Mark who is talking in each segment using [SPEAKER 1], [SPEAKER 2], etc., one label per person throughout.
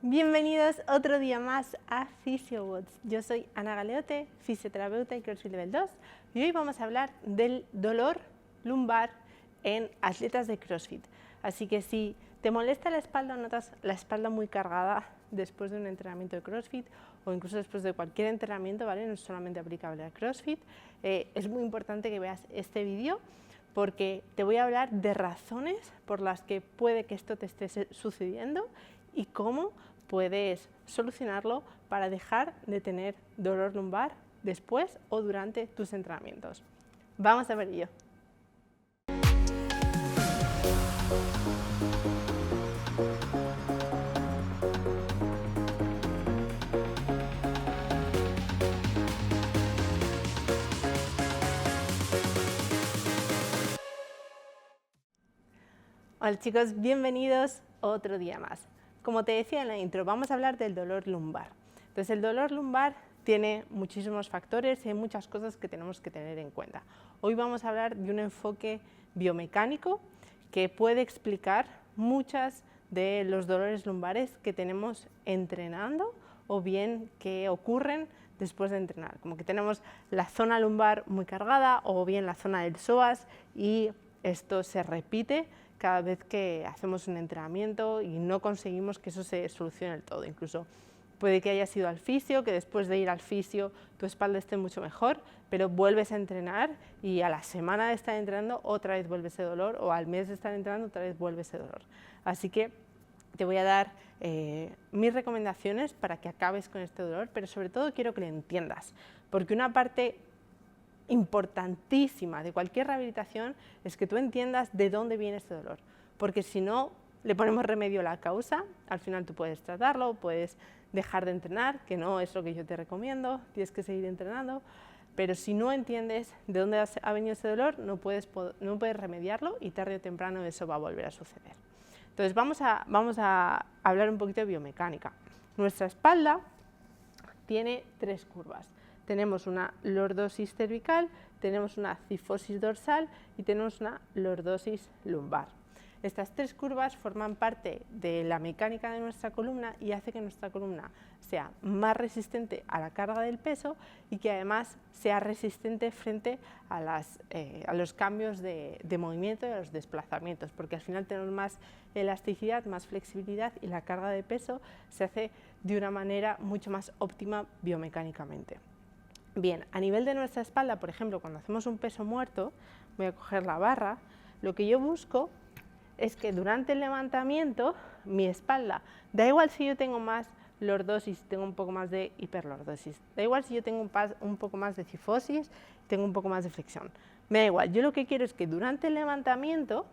[SPEAKER 1] Bienvenidos otro día más a PhysioWords. Yo soy Ana Galeote, fisioterapeuta y CrossFit Level 2 y hoy vamos a hablar del dolor lumbar en atletas de CrossFit. Así que si te molesta la espalda o notas la espalda muy cargada después de un entrenamiento de CrossFit o incluso después de cualquier entrenamiento, ¿vale? No es solamente aplicable a CrossFit, es muy importante que veas este vídeo porque te voy a hablar de razones por las que puede que esto te esté sucediendo y cómo puedes solucionarlo para dejar de tener dolor lumbar después o durante tus entrenamientos. Vamos a ver ello. Hola chicos, bienvenidos otro día más. Como te decía en la intro, vamos a hablar del dolor lumbar. Entonces el dolor lumbar tiene muchísimos factores y hay muchas cosas que tenemos que tener en cuenta. Hoy vamos a hablar de un enfoque biomecánico que puede explicar muchas de los dolores lumbares que tenemos entrenando o bien que ocurren después de entrenar. Como que tenemos la zona lumbar muy cargada o bien la zona del psoas y esto se repite cada vez que hacemos un entrenamiento y no conseguimos que eso se solucione del todo. Incluso puede que hayas ido al fisio, que después de ir al fisio tu espalda esté mucho mejor, pero vuelves a entrenar y a la semana de estar entrenando otra vez vuelve ese dolor o al mes de estar entrenando otra vez vuelve ese dolor. Así que te voy a dar mis recomendaciones para que acabes con este dolor, pero sobre todo quiero que lo entiendas, porque una parte importantísima de cualquier rehabilitación es que tú entiendas de dónde viene este dolor, porque si no le ponemos remedio a la causa, al final tú puedes tratarlo, puedes dejar de entrenar, que no es lo que yo te recomiendo, tienes que seguir entrenando, pero si no entiendes de dónde ha venido ese dolor, no puedes remediarlo y tarde o temprano eso va a volver a suceder. Entonces vamos a hablar un poquito de biomecánica. Nuestra espalda tiene tres curvas. Tenemos una lordosis cervical, tenemos una cifosis dorsal y tenemos una lordosis lumbar. Estas tres curvas forman parte de la mecánica de nuestra columna y hace que nuestra columna sea más resistente a la carga del peso y que además sea resistente frente a los cambios de movimiento y a los desplazamientos, porque al final tenemos más elasticidad, más flexibilidad y la carga de peso se hace de una manera mucho más óptima biomecánicamente. Bien, a nivel de nuestra espalda, por ejemplo, cuando hacemos un peso muerto, voy a coger la barra, lo que yo busco es que durante el levantamiento mi espalda, da igual si yo tengo más lordosis, tengo un poco más de hiperlordosis, da igual si yo tengo un poco más de cifosis, tengo un poco más de flexión, me da igual, yo lo que quiero es que durante el levantamiento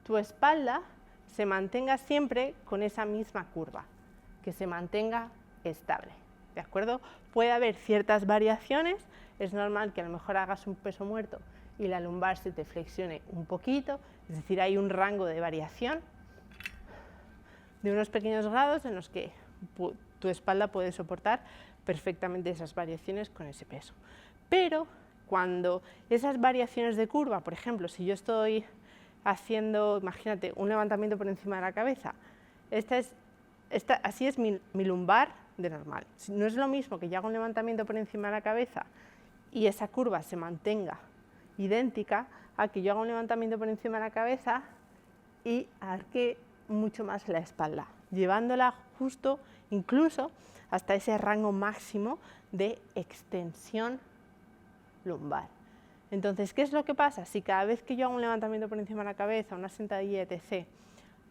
[SPEAKER 1] tu espalda se mantenga siempre con esa misma curva, que se mantenga estable. ¿De acuerdo? Puede haber ciertas variaciones, es normal que a lo mejor hagas un peso muerto y la lumbar se te flexione un poquito, es decir, hay un rango de variación de unos pequeños grados en los que tu espalda puede soportar perfectamente esas variaciones con ese peso. Pero cuando esas variaciones de curva, por ejemplo, si yo estoy haciendo, imagínate, un levantamiento por encima de la cabeza, así es mi lumbar de normal. No es lo mismo que yo haga un levantamiento por encima de la cabeza y esa curva se mantenga idéntica a que yo haga un levantamiento por encima de la cabeza y arque mucho más la espalda, llevándola justo incluso hasta ese rango máximo de extensión lumbar. Entonces, ¿qué es lo que pasa? Si cada vez que yo hago un levantamiento por encima de la cabeza, una sentadilla, etc.,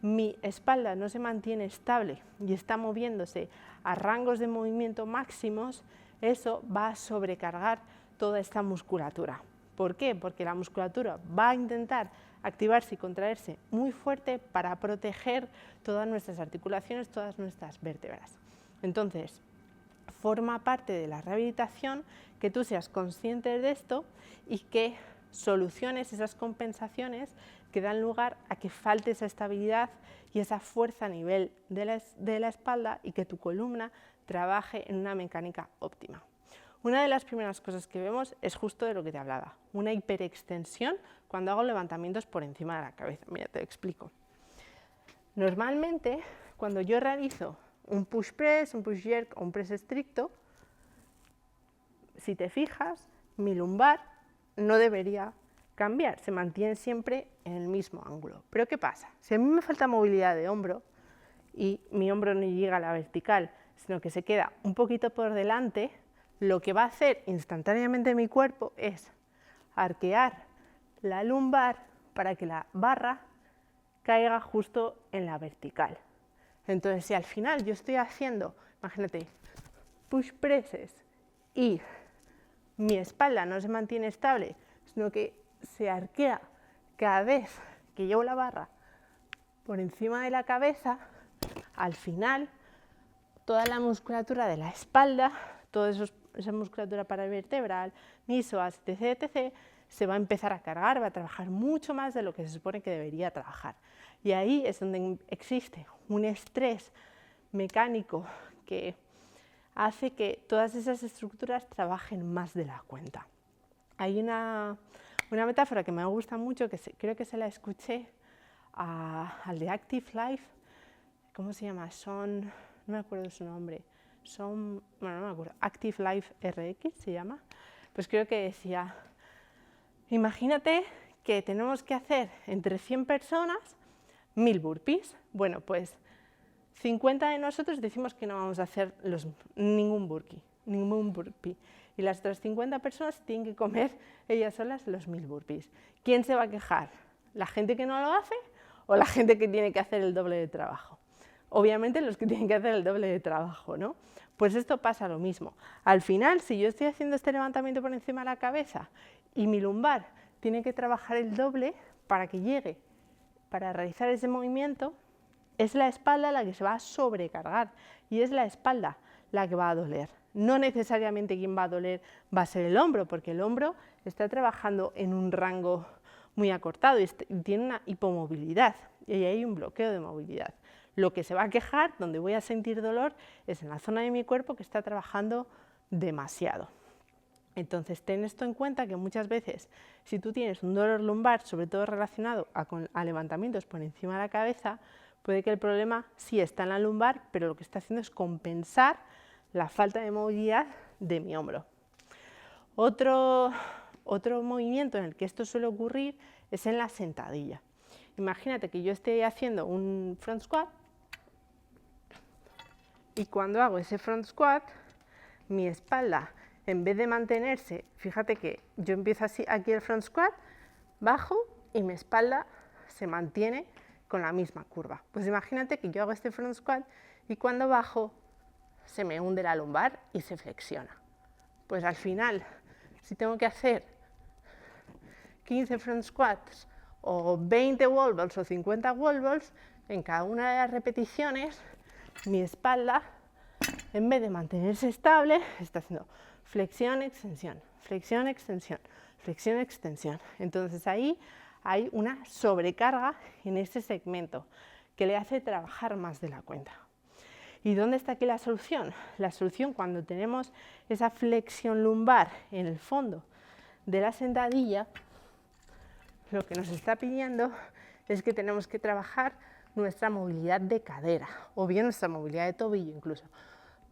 [SPEAKER 1] mi espalda no se mantiene estable y está moviéndose a rangos de movimiento máximos, eso va a sobrecargar toda esta musculatura. ¿Por qué? Porque la musculatura va a intentar activarse y contraerse muy fuerte para proteger todas nuestras articulaciones, todas nuestras vértebras. Entonces, forma parte de la rehabilitación que tú seas consciente de esto y que soluciones esas compensaciones que dan lugar a que falte esa estabilidad y esa fuerza a nivel de la espalda y que tu columna trabaje en una mecánica óptima. Una de las primeras cosas que vemos es justo de lo que te hablaba, una hiperextensión cuando hago levantamientos por encima de la cabeza. Mira, te lo explico. Normalmente, cuando yo realizo un push press, un push jerk o un press estricto, si te fijas, mi lumbar no debería cambiar, se mantiene siempre en el mismo ángulo. Pero ¿qué pasa? Si a mí me falta movilidad de hombro y mi hombro no llega a la vertical, sino que se queda un poquito por delante, lo que va a hacer instantáneamente mi cuerpo es arquear la lumbar para que la barra caiga justo en la vertical. Entonces, si al final yo estoy haciendo, imagínate, push presses y mi espalda no se mantiene estable, sino que se arquea cada vez que llevo la barra por encima de la cabeza, al final toda la musculatura de la espalda, toda esa musculatura paravertebral, mi psoas, etc., etc., se va a empezar a cargar, va a trabajar mucho más de lo que se supone que debería trabajar. Y ahí es donde existe un estrés mecánico que hace que todas esas estructuras trabajen más de la cuenta. Hay una metáfora que me gusta mucho, que creo que se la escuché al de Active Life. ¿Cómo se llama? No me acuerdo su nombre. No me acuerdo. Active Life RX se llama. Pues creo que decía, imagínate que tenemos que hacer entre 100 personas 1000 burpees. Bueno, pues 50 de nosotros decimos que no vamos a hacer ningún burpee. Y las otras 50 personas tienen que comer ellas solas los 1000 burpees. ¿Quién se va a quejar? ¿La gente que no lo hace o la gente que tiene que hacer el doble de trabajo? Obviamente los que tienen que hacer el doble de trabajo, ¿no? Pues esto pasa lo mismo. Al final, si yo estoy haciendo este levantamiento por encima de la cabeza y mi lumbar tiene que trabajar el doble para que llegue, para realizar ese movimiento, es la espalda la que se va a sobrecargar y es la espalda la que va a doler. No necesariamente quien va a doler va a ser el hombro, porque el hombro está trabajando en un rango muy acortado y tiene una hipomovilidad y ahí hay un bloqueo de movilidad. Lo que se va a quejar, donde voy a sentir dolor, es en la zona de mi cuerpo que está trabajando demasiado. Entonces, ten esto en cuenta, que muchas veces, si tú tienes un dolor lumbar, sobre todo relacionado a levantamientos por encima de la cabeza, puede que el problema sí está en la lumbar, pero lo que está haciendo es compensar la falta de movilidad de mi hombro. Otro movimiento en el que esto suele ocurrir es en la sentadilla. Imagínate que yo esté haciendo un front squat y cuando hago ese front squat, mi espalda, en vez de mantenerse, fíjate que yo empiezo así, aquí el front squat, bajo y mi espalda se mantiene con la misma curva. Pues imagínate que yo hago este front squat y cuando bajo se me hunde la lumbar y se flexiona. Pues al final, si tengo que hacer 15 front squats o 20 wall balls o 50 wall balls, en cada una de las repeticiones mi espalda, en vez de mantenerse estable, está haciendo flexión, extensión, flexión, extensión, flexión, extensión. Entonces ahí hay una sobrecarga en este segmento que le hace trabajar más de la cuenta. ¿Y dónde está aquí la solución? La solución, cuando tenemos esa flexión lumbar en el fondo de la sentadilla, lo que nos está pidiendo es que tenemos que trabajar nuestra movilidad de cadera o bien nuestra movilidad de tobillo incluso,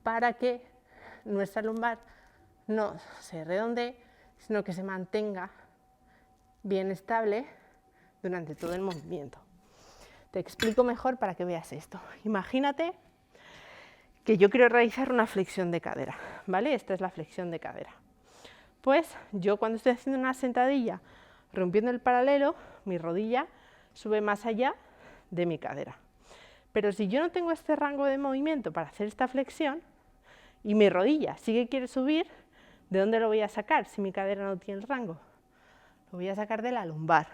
[SPEAKER 1] para que nuestra lumbar no se redondee, sino que se mantenga bien estable durante todo el movimiento. Te explico mejor para que veas esto. Imagínate que yo quiero realizar una flexión de cadera, ¿vale? Esta es la flexión de cadera. Pues yo cuando estoy haciendo una sentadilla rompiendo el paralelo, mi rodilla sube más allá de mi cadera. Pero si yo no tengo este rango de movimiento para hacer esta flexión y mi rodilla sí que quiere subir, ¿de dónde lo voy a sacar si mi cadera no tiene el rango? Lo voy a sacar de la lumbar.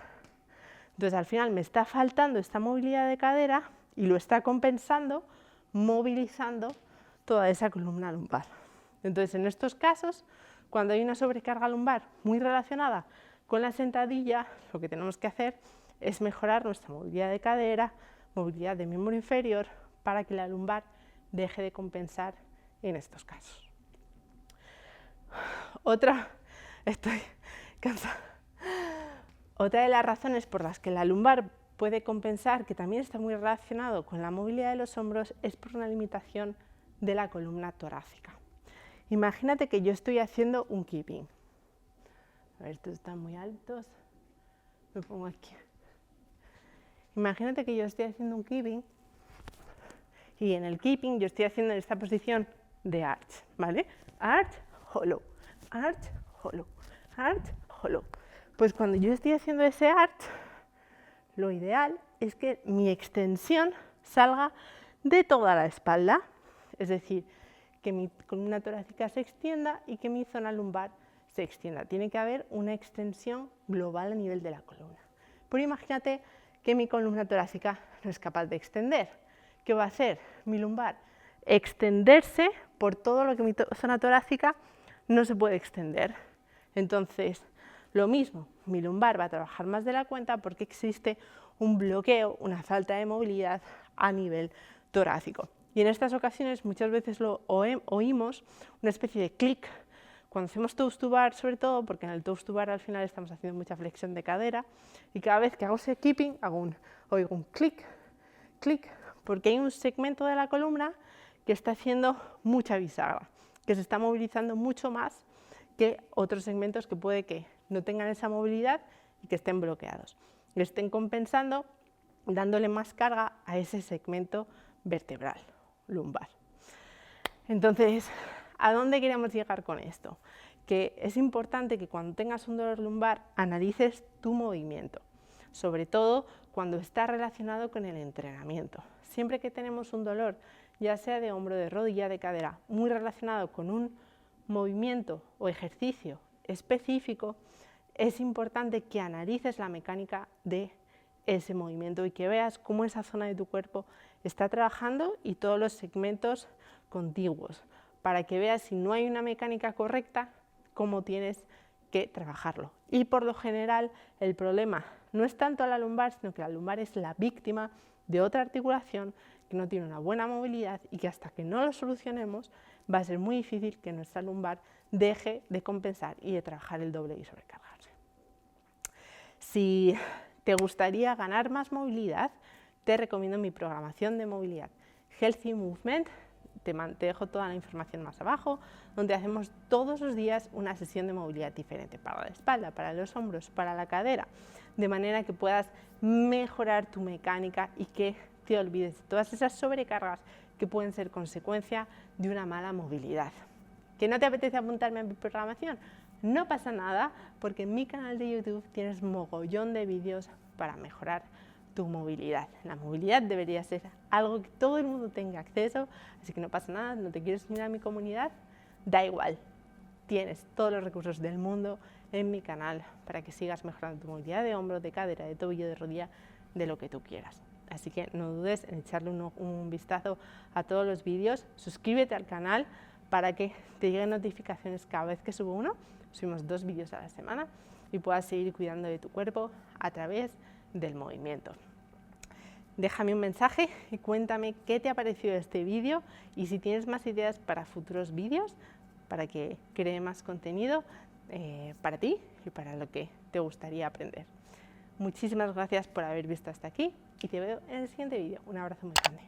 [SPEAKER 1] Entonces al final me está faltando esta movilidad de cadera y lo está compensando movilizando toda esa columna lumbar. Entonces en estos casos, cuando hay una sobrecarga lumbar muy relacionada con la sentadilla, lo que tenemos que hacer es mejorar nuestra movilidad de cadera, movilidad de miembro inferior, para que la lumbar deje de compensar en estos casos. Estoy cansada. Otra de las razones por las que la lumbar puede compensar, que también está muy relacionado con la movilidad de los hombros, es por una limitación de la columna torácica. Imagínate que yo estoy haciendo un keeping. A ver, estos están muy altos. Me pongo aquí. Imagínate que yo estoy haciendo un keeping y en el keeping yo estoy haciendo esta posición de arch, ¿vale? Arch, hollow, arch, hollow, arch, hollow. Pues cuando yo estoy haciendo ese arch, lo ideal es que mi extensión salga de toda la espalda, es decir, que mi columna torácica se extienda y que mi zona lumbar se extienda. Tiene que haber una extensión global a nivel de la columna. Pero imagínate que mi columna torácica no es capaz de extender. ¿Qué va a hacer mi lumbar? Extenderse por todo lo que mi zona torácica no se puede extender. Entonces, lo mismo, mi lumbar va a trabajar más de la cuenta porque existe un bloqueo, una falta de movilidad a nivel torácico. Y en estas ocasiones muchas veces lo oímos una especie de clic. Cuando hacemos toes to bar, sobre todo, porque en el toes to bar al final estamos haciendo mucha flexión de cadera, y cada vez que hago ese keeping oigo un clic, clic, porque hay un segmento de la columna que está haciendo mucha bisagra, que se está movilizando mucho más que otros segmentos que puede que no tengan esa movilidad y que estén bloqueados. Que estén compensando, dándole más carga a ese segmento vertebral, lumbar. Entonces, ¿a dónde queremos llegar con esto? Que es importante que cuando tengas un dolor lumbar analices tu movimiento, sobre todo cuando está relacionado con el entrenamiento. Siempre que tenemos un dolor, ya sea de hombro, de rodilla, de cadera, muy relacionado con un movimiento o ejercicio específico, es importante que analices la mecánica de ese movimiento y que veas cómo esa zona de tu cuerpo está trabajando y todos los segmentos contiguos, para que veas si no hay una mecánica correcta, cómo tienes que trabajarlo. Y por lo general el problema no es tanto la lumbar, sino que la lumbar es la víctima de otra articulación que no tiene una buena movilidad y que hasta que no lo solucionemos va a ser muy difícil que nuestra lumbar deje de compensar y de trabajar el doble y sobrecargarse. Si te gustaría ganar más movilidad, te recomiendo mi programación de movilidad Healthy Movement. Te dejo toda la información más abajo, donde hacemos todos los días una sesión de movilidad diferente para la espalda, para los hombros, para la cadera, de manera que puedas mejorar tu mecánica y que te olvides de todas esas sobrecargas que pueden ser consecuencia de una mala movilidad. ¿Que no te apetece apuntarme a mi programación? No pasa nada, porque en mi canal de YouTube tienes mogollón de vídeos para mejorar tu movilidad. La movilidad debería ser algo que todo el mundo tenga acceso, así que no pasa nada. ¿No te quieres unir a mi comunidad? Da igual, tienes todos los recursos del mundo en mi canal para que sigas mejorando tu movilidad de hombro, de cadera, de tobillo, de rodilla, de lo que tú quieras. Así que no dudes en echarle un vistazo a todos los vídeos, suscríbete al canal para que te lleguen notificaciones cada vez que subo uno. Subimos 2 vídeos a la semana y puedas seguir cuidando de tu cuerpo a través del movimiento. Déjame un mensaje y cuéntame qué te ha parecido este vídeo y si tienes más ideas para futuros vídeos, para que cree más contenido para ti y para lo que te gustaría aprender. Muchísimas gracias por haber visto hasta aquí y te veo en el siguiente vídeo. Un abrazo muy grande.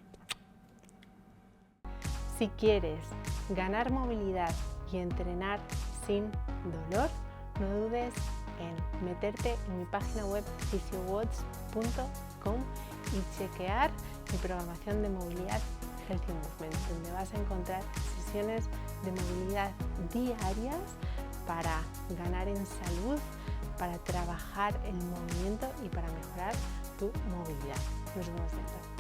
[SPEAKER 1] Si quieres ganar movilidad y entrenar sin dolor, no dudes en meterte en mi página web physiowatch.com y chequear mi programación de movilidad Healthy Movement, donde vas a encontrar sesiones de movilidad diarias para ganar en salud, para trabajar el movimiento y para mejorar tu movilidad. Nos vemos dentro.